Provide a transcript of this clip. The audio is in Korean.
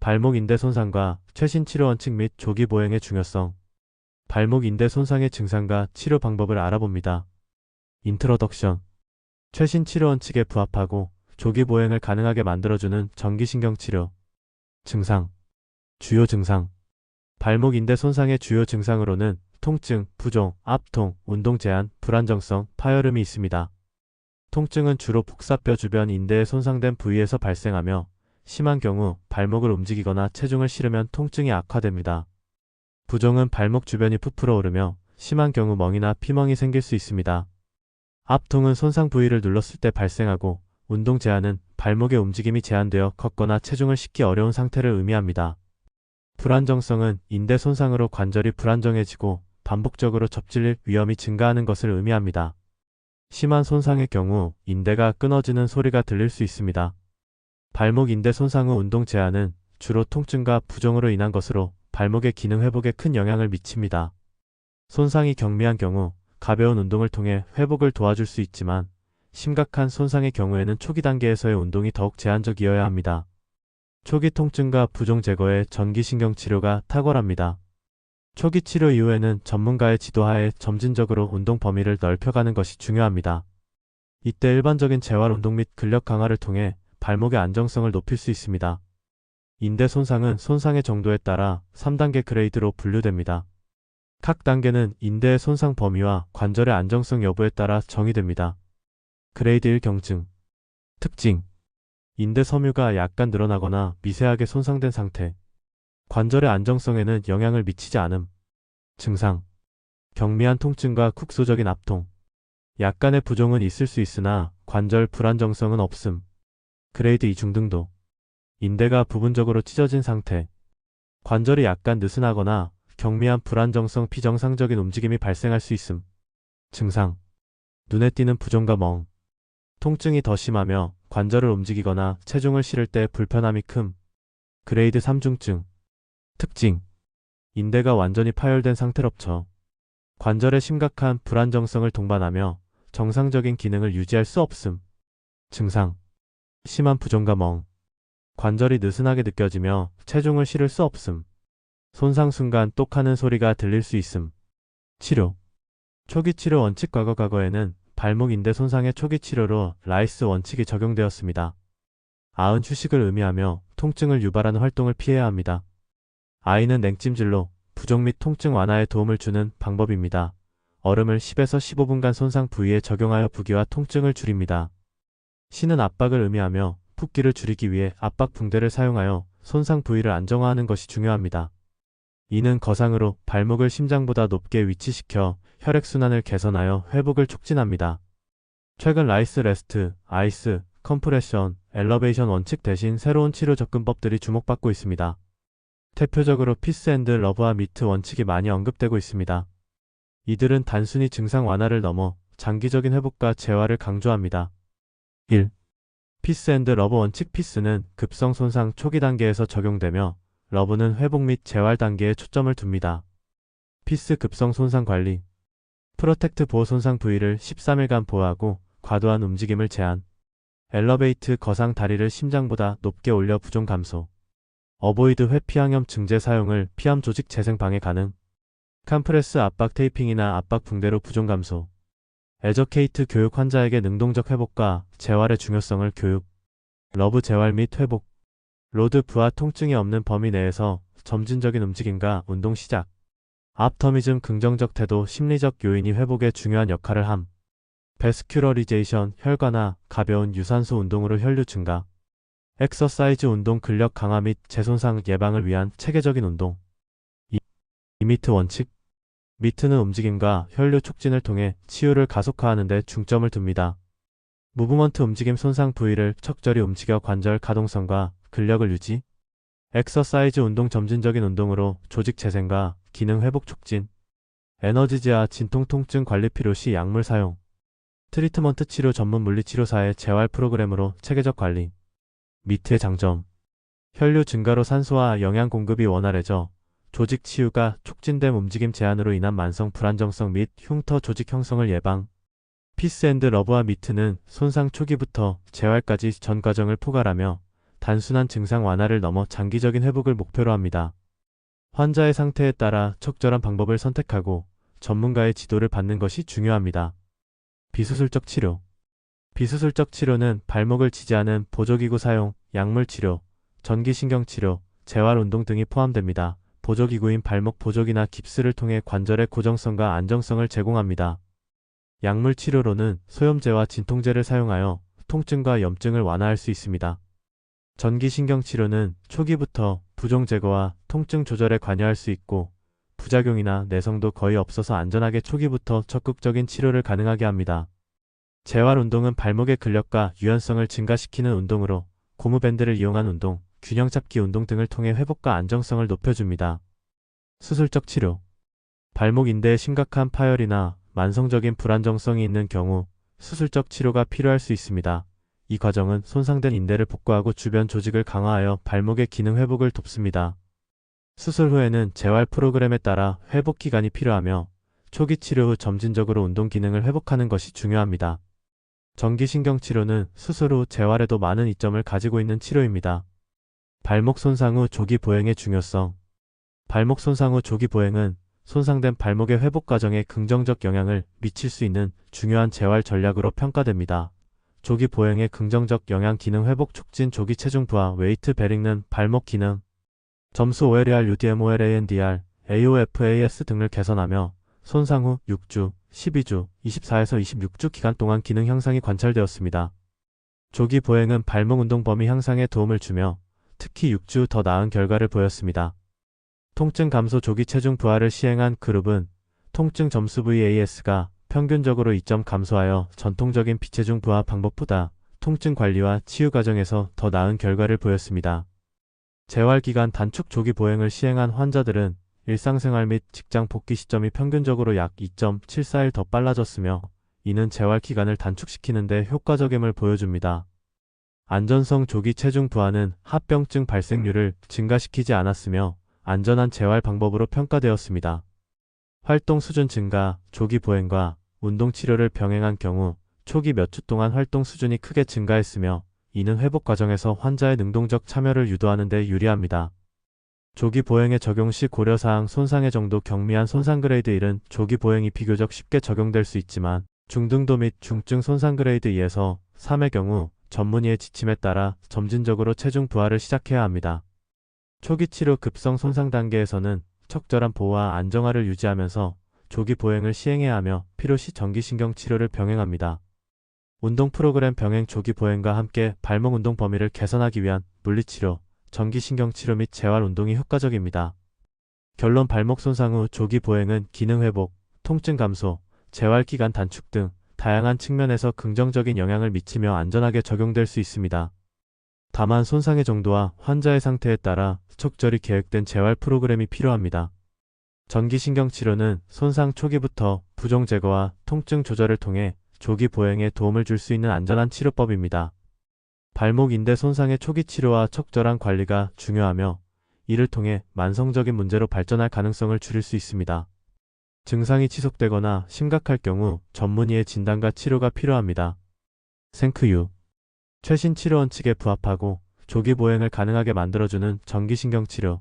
발목 인대 손상과 최신 치료 원칙 및 조기 보행의 중요성. 발목 인대 손상의 증상과 치료 방법을 알아봅니다. 인트로덕션. 최신 치료 원칙에 부합하고 조기 보행을 가능하게 만들어주는 전기신경 치료. 증상. 주요 증상. 발목 인대 손상의 주요 증상으로는 통증, 부종, 압통, 운동 제한, 불안정성, 파열음이 있습니다. 통증은 주로 복사뼈 주변 인대에 손상된 부위에서 발생하며 심한 경우 발목을 움직이거나 체중을 실으면 통증이 악화됩니다. 부종은 발목 주변이 부풀어 오르며 심한 경우 멍이나 피멍이 생길 수 있습니다. 압통은 손상 부위를 눌렀을 때 발생하고 운동 제한은 발목의 움직임이 제한되어 걷거나 체중을 싣기 어려운 상태를 의미합니다. 불안정성은 인대 손상으로 관절이 불안정해지고 반복적으로 접질릴 위험이 증가하는 것을 의미합니다. 심한 손상의 경우 인대가 끊어지는 소리가 들릴 수 있습니다. 발목 인대 손상 후 운동 제한은 주로 통증과 부종으로 인한 것으로 발목의 기능 회복에 큰 영향을 미칩니다. 손상이 경미한 경우 가벼운 운동을 통해 회복을 도와줄 수 있지만 심각한 손상의 경우에는 초기 단계에서의 운동이 더욱 제한적이어야 합니다. 초기 통증과 부종 제거에 전기신경 치료가 탁월합니다. 초기 치료 이후에는 전문가의 지도하에 점진적으로 운동 범위를 넓혀가는 것이 중요합니다. 이때 일반적인 재활 운동 및 근력 강화를 통해 발목의 안정성을 높일 수 있습니다. 인대 손상은 손상의 정도에 따라 3단계 그레이드로 분류됩니다. 각 단계는 인대의 손상 범위와 관절의 안정성 여부에 따라 정의됩니다. 그레이드 1 경증. 특징. 인대 섬유가 약간 늘어나거나 미세하게 손상된 상태. 관절의 안정성에는 영향을 미치지 않음. 증상. 경미한 통증과 국소적인 압통. 약간의 부종은 있을 수 있으나 관절 불안정성은 없음. 그레이드 2 중등도. 인대가 부분적으로 찢어진 상태. 관절이 약간 느슨하거나 경미한 불안정성 비정상적인 움직임이 발생할 수 있음. 증상. 눈에 띄는 부종과 멍. 통증이 더 심하며 관절을 움직이거나 체중을 실을 때 불편함이 큼. 그레이드 3 중증. 특징. 인대가 완전히 파열된 상태롭죠. 관절의 심각한 불안정성을 동반하며 정상적인 기능을 유지할 수 없음. 증상. 심한 부종과 멍. 관절이 느슨하게 느껴지며 체중을 실을 수 없음. 손상 순간 똑하는 소리가 들릴 수 있음. 치료. 초기 치료 원칙. 과거에는 발목 인대 손상의 초기 치료로 라이스 원칙이 적용되었습니다. 아은 휴식을 의미하며 통증을 유발하는 활동을 피해야 합니다. 아이는 냉찜질로 부종 및 통증 완화에 도움을 주는 방법입니다. 얼음을 10에서 15분간 손상 부위에 적용하여 부기와 통증을 줄입니다. 시는 압박을 의미하며 붓기를 줄이기 위해 압박 붕대를 사용하여 손상 부위를 안정화하는 것이 중요합니다. 이는 거상으로 발목을 심장보다 높게 위치시켜 혈액순환을 개선하여 회복을 촉진합니다. 최근 라이스 레스트, 아이스, 컴프레션, 엘러베이션 원칙 대신 새로운 치료 접근법들이 주목받고 있습니다. 대표적으로 피스 앤드 러브와 미트 원칙이 많이 언급되고 있습니다. 이들은 단순히 증상 완화를 넘어 장기적인 회복과 재활을 강조합니다. 1. 피스 앤드 러브 원칙. 피스는 급성 손상 초기 단계에서 적용되며 러브는 회복 및 재활 단계에 초점을 둡니다. 피스 급성 손상 관리. 프로텍트 보호 손상 부위를 13일간 보호하고 과도한 움직임을 제한. 엘러베이트 거상 다리를 심장보다 높게 올려 부종 감소. 어보이드 회피항염 증제 사용을 피암 조직 재생 방해 가능. 컴프레스 압박 테이핑이나 압박 붕대로 부종 감소. 에저케이트 교육. 환자에게 능동적 회복과 재활의 중요성을 교육. 러브 재활 및 회복. 로드 부하 통증이 없는 범위 내에서 점진적인 움직임과 운동 시작. 압터미즘. 긍정적 태도. 심리적 요인이 회복에 중요한 역할을 함. 베스큐러리제이션. 혈관화. 가벼운 유산소 운동으로 혈류 증가. 엑서사이즈 운동. 근력 강화 및 재손상 예방을 위한 체계적인 운동. 2. 미트 원칙. 미트는 움직임과 혈류 촉진을 통해 치유를 가속화하는 데 중점을 둡니다. 무브먼트. 움직임 손상 부위를 적절히 움직여 관절 가동성과 근력을 유지. 엑서사이즈 운동. 점진적인 운동으로 조직 재생과 기능 회복 촉진. 에너지제와 진통 통증 관리 필요시 약물 사용. 트리트먼트 치료 전문 물리치료사의 재활 프로그램으로 체계적 관리. 미트의 장점. 혈류 증가로 산소와 영양 공급이 원활해져 조직 치유가 촉진됨. 움직임 제한으로 인한 만성 불안정성 및 흉터 조직 형성을 예방. 피스 앤드 러브와 미트는 손상 초기부터 재활까지 전 과정을 포괄하며 단순한 증상 완화를 넘어 장기적인 회복을 목표로 합니다. 환자의 상태에 따라 적절한 방법을 선택하고 전문가의 지도를 받는 것이 중요합니다. 비수술적 치료. 비수술적 치료는 발목을 지지하는 보조기구 사용, 약물 치료, 전기신경 치료, 재활운동 등이 포함됩니다. 보조기구인 발목 보조기나 깁스를 통해 관절의 고정성과 안정성을 제공합니다. 약물 치료로는 소염제와 진통제를 사용하여 통증과 염증을 완화할 수 있습니다. 전기신경 치료는 초기부터 부종 제거와 통증 조절에 관여할 수 있고 부작용이나 내성도 거의 없어서 안전하게 초기부터 적극적인 치료를 가능하게 합니다. 재활운동은 발목의 근력과 유연성을 증가시키는 운동으로 고무밴드를 이용한 운동, 균형잡기 운동 등을 통해 회복과 안정성을 높여줍니다. 수술적 치료. 발목 인대에 심각한 파열이나 만성적인 불안정성이 있는 경우 수술적 치료가 필요할 수 있습니다. 이 과정은 손상된 인대를 복구하고 주변 조직을 강화하여 발목의 기능 회복을 돕습니다. 수술 후에는 재활 프로그램에 따라 회복 기간이 필요하며 초기 치료 후 점진적으로 운동 기능을 회복하는 것이 중요합니다. 전기신경 치료는 수술 후 재활에도 많은 이점을 가지고 있는 치료입니다. 발목 손상 후 조기 보행의 중요성. 발목 손상 후 조기 보행은 손상된 발목의 회복 과정에 긍정적 영향을 미칠 수 있는 중요한 재활 전략으로 평가됩니다. 조기 보행의 긍정적 영향 기능 회복 촉진 조기 체중 부하 웨이트 베링는 발목 기능, 점수 OLER, UDMOL, ANDR, AOFAS 등을 개선하며 손상 후 6주, 12주, 24에서 26주 기간 동안 기능 향상이 관찰되었습니다. 조기 보행은 발목 운동 범위 향상에 도움을 주며 특히 6주 더 나은 결과를 보였습니다. 통증 감소 조기 체중 부하를 시행한 그룹은 통증 점수 VAS가 평균적으로 2점 감소하여 전통적인 비체중 부하 방법보다 통증 관리와 치유 과정에서 더 나은 결과를 보였습니다. 재활기간 단축 조기 보행을 시행한 환자들은 일상생활 및 직장 복귀 시점이 평균적으로 약 2.74일 더 빨라졌으며 이는 재활 기간을 단축시키는 데 효과적임을 보여줍니다. 안전성 조기 체중 부하는 합병증 발생률을 증가시키지 않았으며 안전한 재활 방법으로 평가되었습니다. 활동 수준 증가, 조기 보행과 운동 치료를 병행한 경우 초기 몇 주 동안 활동 수준이 크게 증가했으며 이는 회복 과정에서 환자의 능동적 참여를 유도하는 데 유리합니다. 조기 보행의 적용 시 고려사항 손상의 정도 경미한 손상 그레이드 1은 조기 보행이 비교적 쉽게 적용될 수 있지만 중등도 및 중증 손상 그레이드 2에서 3의 경우 전문의의 지침에 따라 점진적으로 체중 부하를 시작해야 합니다. 초기 치료 급성 손상 단계에서는 적절한 보호와 안정화를 유지하면서 조기 보행을 시행해야 하며 필요시 전기신경 치료를 병행합니다. 운동 프로그램 병행 조기 보행과 함께 발목 운동 범위를 개선하기 위한 물리치료, 전기신경 치료 및 재활 운동이 효과적입니다. 결론 발목 손상 후 조기 보행은 기능 회복, 통증 감소, 재활 기간 단축 등 다양한 측면에서 긍정적인 영향을 미치며 안전하게 적용될 수 있습니다. 다만 손상의 정도와 환자의 상태에 따라 적절히 계획된 재활 프로그램이 필요합니다. 전기신경 치료는 손상 초기부터 부종 제거와 통증 조절을 통해 조기 보행에 도움을 줄 수 있는 안전한 치료법입니다. 발목 인대 손상의 초기 치료와 적절한 관리가 중요하며 이를 통해 만성적인 문제로 발전할 가능성을 줄일 수 있습니다. 증상이 지속되거나 심각할 경우 전문의의 진단과 치료가 필요합니다. 생크유. 최신 치료 원칙에 부합하고 조기 보행을 가능하게 만들어주는 전기신경 치료.